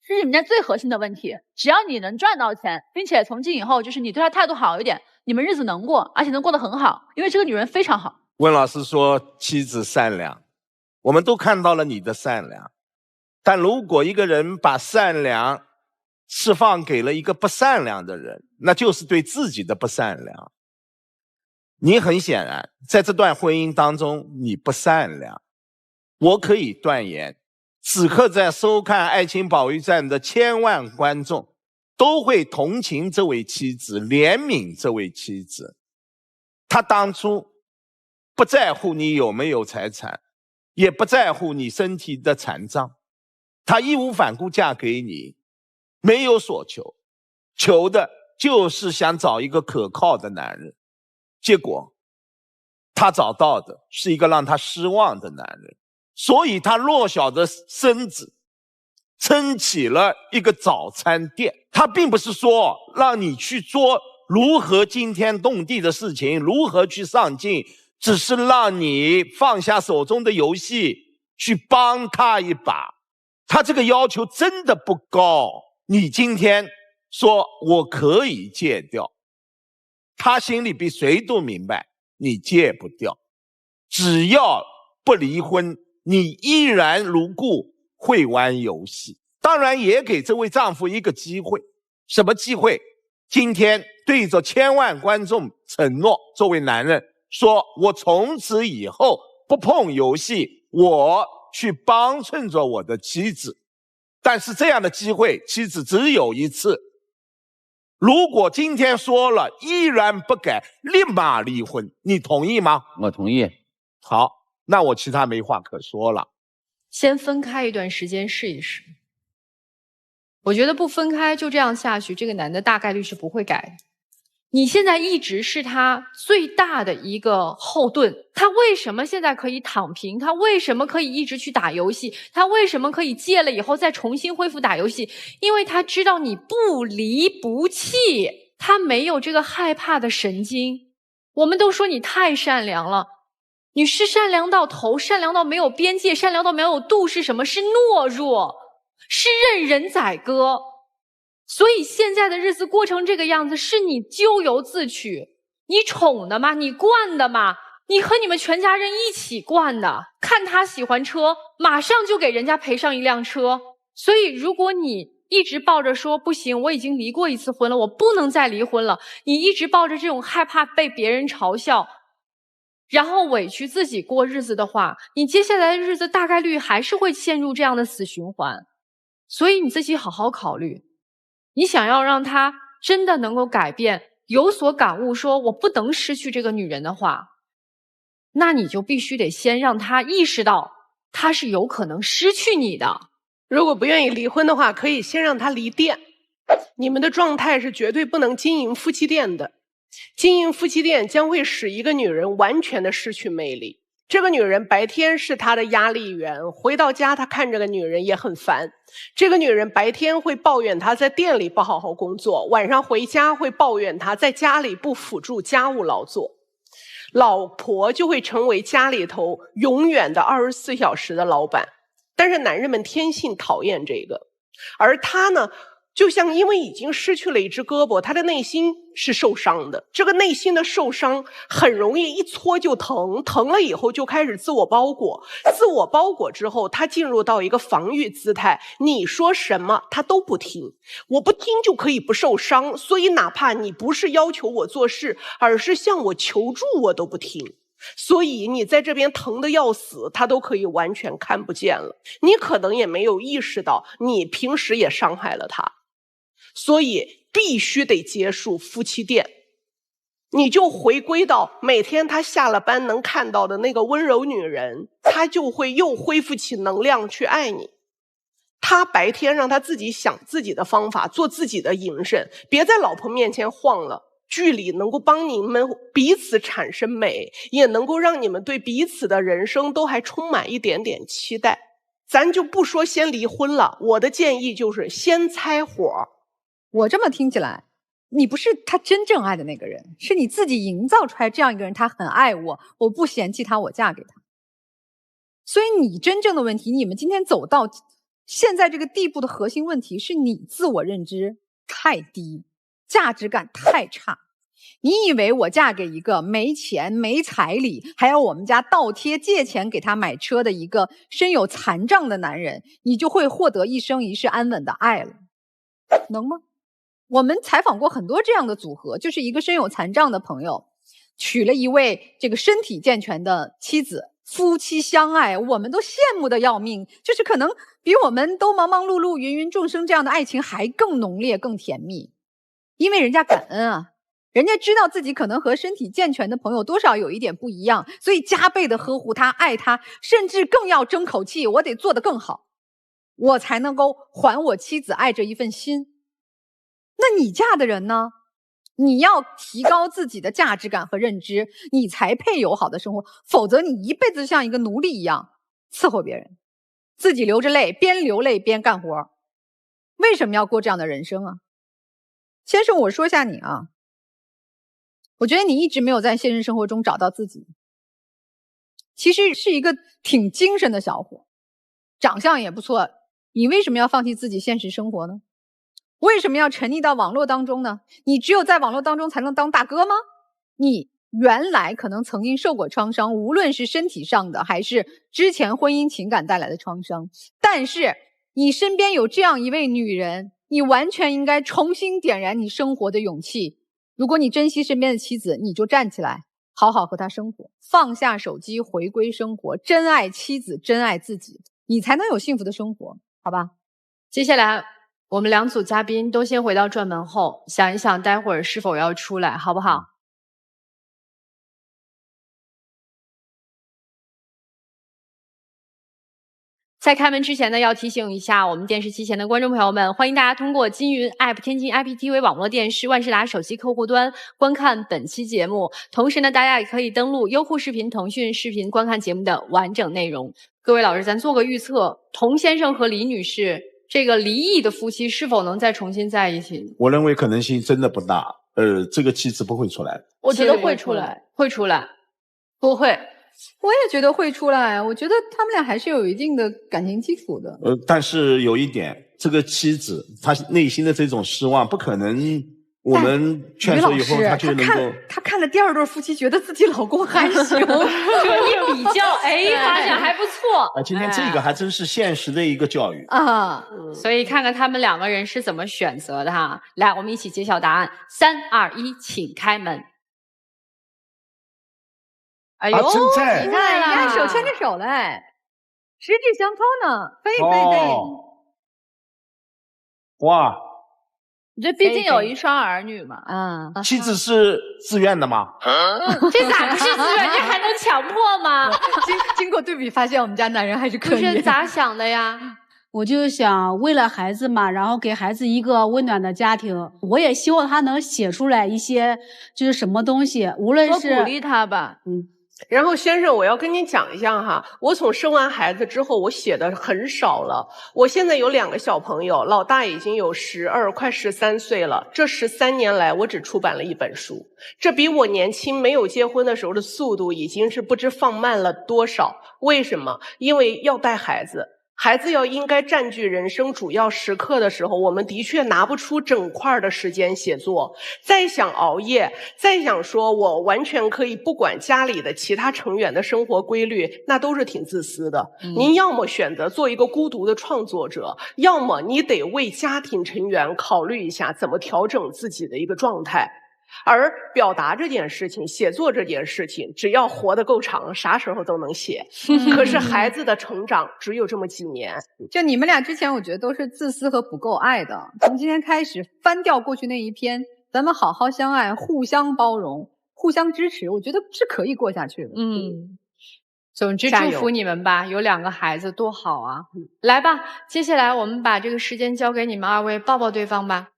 这是你们家最核心的问题。只要你能赚到钱，并且从今以后就是你对他态度好一点，你们日子能过，而且能过得很好，因为这个女人非常好。温老师说妻子善良，我们都看到了你的善良，但如果一个人把善良释放给了一个不善良的人，那就是对自己的不善良。你很显然在这段婚姻当中你不善良。我可以断言，此刻在收看《爱情保卫战》的千万观众都会同情这位妻子，怜悯这位妻子。她当初不在乎你有没有财产，也不在乎你身体的残障，她义无反顾嫁给你，没有所求，求的就是想找一个可靠的男人。结果她找到的是一个让她失望的男人，所以她弱小的身子撑起了一个早餐店。她并不是说让你去做如何惊天动地的事情，如何去上进，只是让你放下手中的游戏，去帮她一把。她这个要求真的不高。你今天说我可以戒掉，她心里比谁都明白你戒不掉。只要不离婚，你依然如故会玩游戏。当然也给这位丈夫一个机会。什么机会？今天对着千万观众承诺，作为男人说，我从此以后不碰游戏，我去帮衬着我的妻子。但是这样的机会妻子只有一次。如果今天说了依然不改，立马离婚，你同意吗？我同意。好，那我其他没话可说了。先分开一段时间试一试。我觉得不分开就这样下去，这个男的大概率是不会改的。你现在一直是他最大的一个后盾，他为什么现在可以躺平？他为什么可以一直去打游戏？他为什么可以戒了以后再重新恢复打游戏？因为他知道你不离不弃，他没有这个害怕的神经。我们都说你太善良了，你是善良到头，善良到没有边界，善良到没有度，是什么？是懦弱，是任人宰割。所以现在的日子过成这个样子，是你咎由自取。你宠的吗？你惯的吗？你和你们全家人一起惯的。看他喜欢车，马上就给人家赔上一辆车。所以如果你一直抱着说不行，我已经离过一次婚了，我不能再离婚了，你一直抱着这种害怕被别人嘲笑，然后委屈自己过日子的话，你接下来的日子大概率还是会陷入这样的死循环。所以你自己好好考虑，你想要让他真的能够改变，有所感悟，说我不能失去这个女人的话，那你就必须得先让他意识到他是有可能失去你的。如果不愿意离婚的话，可以先让他离店。你们的状态是绝对不能经营夫妻店的。经营夫妻店将会使一个女人完全的失去魅力。这个女人白天是她的压力源，回到家她看这个女人也很烦。这个女人白天会抱怨她在店里不好好工作，晚上回家会抱怨她在家里不辅助家务劳作。老婆就会成为家里头永远的24小时的老板。但是男人们天性讨厌这个，而他呢，就像因为已经失去了一只胳膊，他的内心是受伤的。这个内心的受伤很容易一搓就疼，疼了以后就开始自我包裹，自我包裹之后他进入到一个防御姿态，你说什么他都不听，我不听就可以不受伤，所以哪怕你不是要求我做事，而是向我求助，我都不听。所以你在这边疼得要死，他都可以完全看不见了。你可能也没有意识到你平时也伤害了他。所以必须得结束夫妻店。你就回归到每天他下了班能看到的那个温柔女人，他就会又恢复起能量去爱你。他白天让他自己想自己的方法，做自己的营生，别在老婆面前晃了。剧里能够帮你们彼此产生美，也能够让你们对彼此的人生都还充满一点点期待。咱就不说先离婚了，我的建议就是先拆伙。我这么听起来，你不是他真正爱的那个人，是你自己营造出来这样一个人，他很爱我，我不嫌弃他，我嫁给他。所以你真正的问题，你们今天走到现在这个地步的核心问题是你自我认知太低，价值感太差。你以为我嫁给一个没钱没彩礼，还要我们家倒贴借钱给他买车的一个身有残障的男人，你就会获得一生一世安稳的爱了？能吗？我们采访过很多这样的组合，就是一个身有残障的朋友娶了一位这个身体健全的妻子，夫妻相爱，我们都羡慕的要命，就是可能比我们都忙忙碌碌芸芸众生这样的爱情还更浓烈更甜蜜。因为人家感恩啊，人家知道自己可能和身体健全的朋友多少有一点不一样，所以加倍的呵护他，爱他，甚至更要争口气，我得做得更好，我才能够还我妻子爱这一份心。那你嫁的人呢？你要提高自己的价值感和认知，你才配有好的生活，否则你一辈子像一个奴隶一样伺候别人，自己流着泪，边流泪边干活。为什么要过这样的人生啊？先生，我说一下你啊，我觉得你一直没有在现实生活中找到自己，其实是一个挺精神的小伙，长相也不错，你为什么要放弃自己现实生活呢？为什么要沉溺到网络当中呢？你只有在网络当中才能当大哥吗？你原来可能曾经受过创伤，无论是身体上的还是之前婚姻情感带来的创伤，但是你身边有这样一位女人，你完全应该重新点燃你生活的勇气。如果你珍惜身边的妻子，你就站起来好好和她生活，放下手机，回归生活，真爱妻子，真爱自己，你才能有幸福的生活，好吧？接下来我们两组嘉宾都先回到转门后，想一想待会儿是否要出来，好不好？在开门之前呢，要提醒一下我们电视机前的观众朋友们，欢迎大家通过金云 App、天津 IPTV 网络电视、万事达手机客户端观看本期节目。同时呢，大家也可以登录优酷视频、腾讯视频观看节目的完整内容。各位老师，咱做个预测，童先生和李女士这个离异的夫妻是否能再重新在一起？我认为可能性真的不大，这个妻子不会出来。我觉得会出来，会出来，不会。我也觉得会出来，我觉得他们俩还是有一定的感情基础的。但是有一点，这个妻子她内心的这种失望，不可能我们劝说以后她就能够。她看了第二对夫妻，觉得自己老公还行，这一比较，哎，发现还不错。今天这个还真是现实的一个教育啊！所以看看他们两个人是怎么选择的哈。来，我们一起揭晓答案，3、2、1，请开门。哎呦，真在！你看手牵着手嘞，十指相扣呢，背背背。哇！这毕竟有一双儿女嘛。啊，妻子是自愿的吗？这咋不是自愿？这还能强迫吗？经过对比，发现我们家男人还是可以。不是咋想的呀？我就想为了孩子嘛，然后给孩子一个温暖的家庭。我也希望他能写出来一些就是什么东西，无论是多鼓励他吧。然后先生，我要跟你讲一下哈，我从生完孩子之后，我写的很少了。我现在有2个小朋友，老大已经有12，快13岁了。这13年来，我只出版了1本书，这比我年轻没有结婚的时候的速度已经是不知放慢了多少。为什么？因为要带孩子。孩子要应该占据人生主要时刻的时候，我们的确拿不出整块的时间写作。再想熬夜，再想说我完全可以不管家里的其他成员的生活规律，那都是挺自私的。您要么选择做一个孤独的创作者，要么你得为家庭成员考虑一下怎么调整自己的一个状态。而表达这件事情，写作这件事情，只要活得够长，啥时候都能写。可是孩子的成长只有这么几年。就你们俩之前，我觉得都是自私和不够爱的。从今天开始，翻掉过去那一篇，咱们好好相爱，互相包容，互相支持，我觉得是可以过下去的。嗯，总之加油祝福你们吧，有2个孩子多好啊！来吧，接下来我们把这个时间交给你们2位，抱抱对方吧。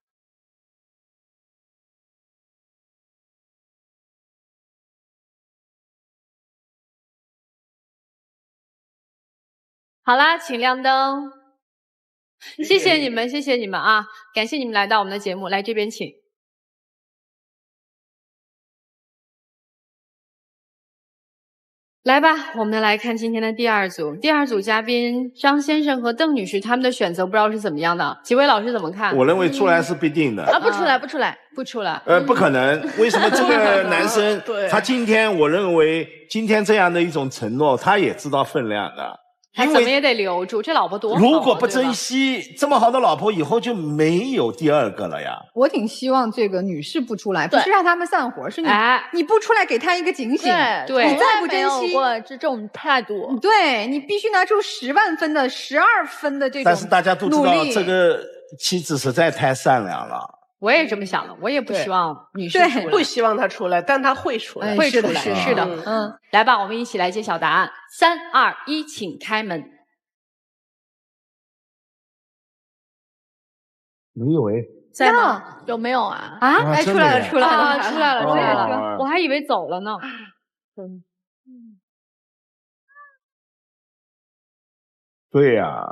好啦，请亮灯。谢谢你们，谢谢你们啊！感谢你们来到我们的节目，来这边请。来吧，我们来看今天的第2组。第2组嘉宾张先生和邓女士，他们的选择不知道是怎么样的？几位老师怎么看？我认为出来是必定的。不出来，不出来，不出来。不可能。为什么这个男生对他今天，我认为今天这样的一种承诺，他也知道分量的。他怎么也得留住，这老婆多好啊，如果不珍对吧惜这么好的老婆，以后就没有第2个了呀。我挺希望这个女士不出来，不是让他们散伙，是你、哎你不出来给他一个警醒。对你再不珍惜，从来没有过这种态度。对你必须拿出10万分的、12分的这种努力。但是大家都知道，这个妻子实在太善良了。我也这么想的，我也不希望女士对出来，不希望他出来，但他会出来，会出来，是的是的，来吧，我们一起来揭晓答案。3、2、1，请开门。没有哎，在吗？有没有啊？啊，哎，出来了，出来了，啊，出来了，出来了，哦我还以为走了呢。对呀，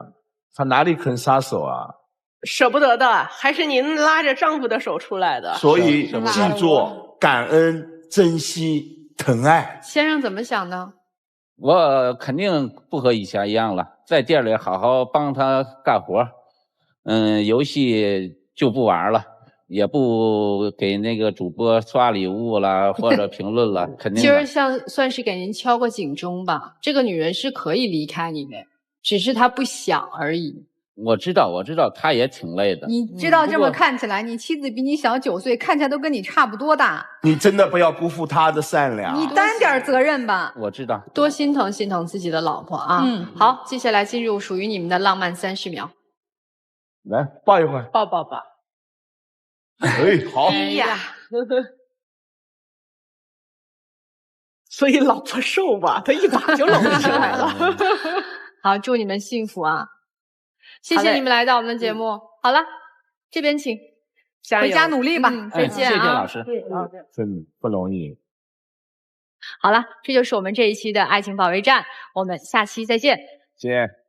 他哪里肯撒手啊？舍不得的，还是您拉着丈夫的手出来的。所以舍不得记住，感恩、珍惜、疼爱。先生怎么想呢？我肯定不和以前一样了，在店里好好帮他干活，游戏就不玩了，也不给那个主播刷礼物啦或者评论了，肯定今儿的。算是给您敲个警钟吧。这个女人是可以离开你的，只是她不想而已。我知道，他也挺累的。你知道这么不过看起来，你妻子比你小9岁，看起来都跟你差不多大，你真的不要辜负她的善良。你担点责任吧。我知道，多心疼心疼自己的老婆啊！好，接下来进入属于你们的浪漫30秒。来抱一会儿。抱抱吧。哎，好。哎呀，所以老婆瘦吧，他一把就搂起来了。好，祝你们幸福啊！谢好嘞谢你们来到我们的节目。好了，这边请，加油回家努力吧。再见啊！谢谢老师。真不容易。好了，这就是我们这一期的爱情保卫战，我们下期再见。见。